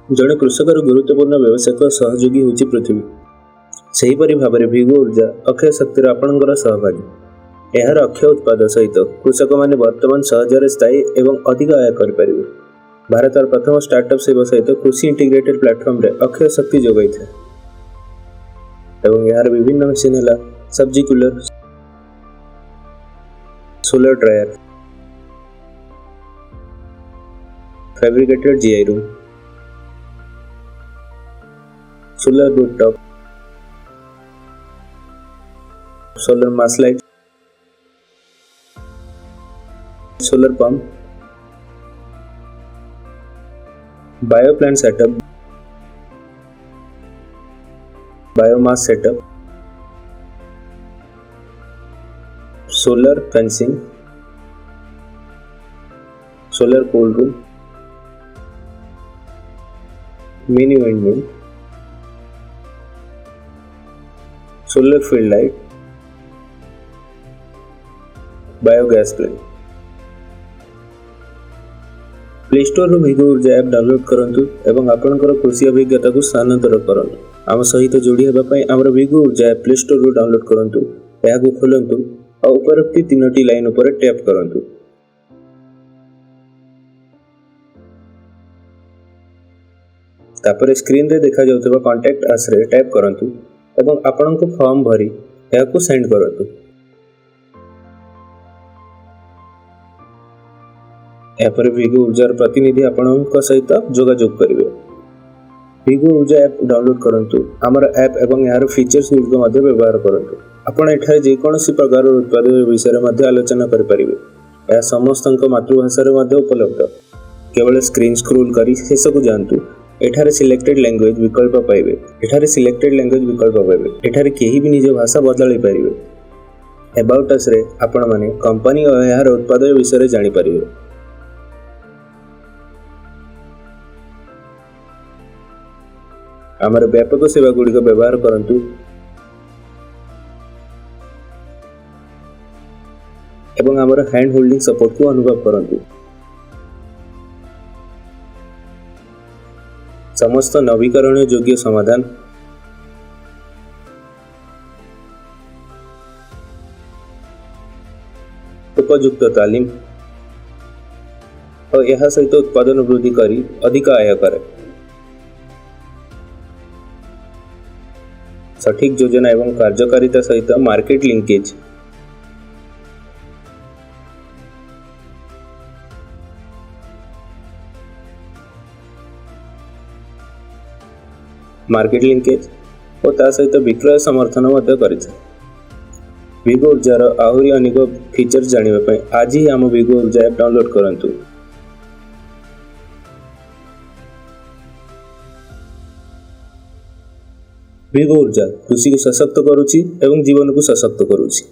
जड़े कृषकर गुरुत्वपूर्ण व्यावसायिक सहयोगी होची पृथ्वी। सेहीपरि भावरे भिगो ऊर्जा अक्षय शक्तिर आपणकर सहभागी। एहार अक्षय उत्पाद सहित कृषक माने वर्तमान सहजरे स्थायी एवं अधिक आय करिपारिबे। भारत प्रथम स्टार्टअप सेवा सहित कृषि इंटीग्रेटेड प्लेटफॉर्म रे अक्षय शक्ति जोगाई था एवं यार विभिन्न मशीन है सब्जी cooler, solar dryer, fabricated GI room, solar rooftop, solar मास light, solar pump, bio plant setup, biomass setup, solar fencing, solar cold room, mini windmill, solar field light, biogas plant. Play store रू भिगो ऊर्जा app download करंतु एवं आपनकर कृषि अभिज्ञता को स्थानांतर करंतु। आम सहित जोड़ी हेबा पई हमर भिगो ऊर्जा ऐप प्ले स्टोर रू डाउनलोड करंतु, एहा को खोलंतु और उपरोक्त तीनोटी लाइन ऊपर टैप करंतु। तापर स्क्रीन रे देखा जाउतबा कांटेक्ट अस रे टैप करंतु एवं आपनक फॉर्म भरी एहा को सेंड करंतु। एपर भिगो ऊर्जार प्रतिनिधि आपनक सहित जोगाजोग करिवे। भिगो ऊर्जा ऐप डाउनलोड करंतु, हमर ऐप एवं यार फीचर्स गुड मध्य व्यवहार करंतु। आपण एठारे जे कोनोसी प्रकार उत्पाद विषय मध्य आलोचना करि परिबे। या समस्तक मातृभाषा रे मध्य उपलब्ध। केवल स्क्रीन स्क्रॉल करी शेष को जानतु। एठारे सिलेक्टेड लैंग्वेज विकल्प पाइबे। एठारे सिलेक्टेड लैंग्वेज विकल्प पाइबे। एठारे केही भी निज भाषा बदलाई परिबे। अबाउट अस रे आपण माने कंपनी और यार उत्पाद विषय रे जानि परिबे। आमर व्यापक सेवा गुड़िक व्यवहार करंतु एवं आमर हैंड होल्डिंग सपोर्ट को अनुभव करंतु। समस्त नवीकरण योग्य समाधान, उपयुक्त तालीम और यह सहित उत्पादन वृद्धि करी अधिक आय करे। सठिक योजना एवं कार्यकारिता सहित मार्केट लिंकेज, और ता सहित विक्रय समर्थन करिছে। भिगो ऊर्जार आहुरी अनेक फीचर्स जानिबा पई आज ही आम भिगो ऊर्जा ऐप डाउनलोड करंतु। भिगो ऊर्जा कृषि को सशक्त करुछि एवं जीवन को सशक्त करुछि।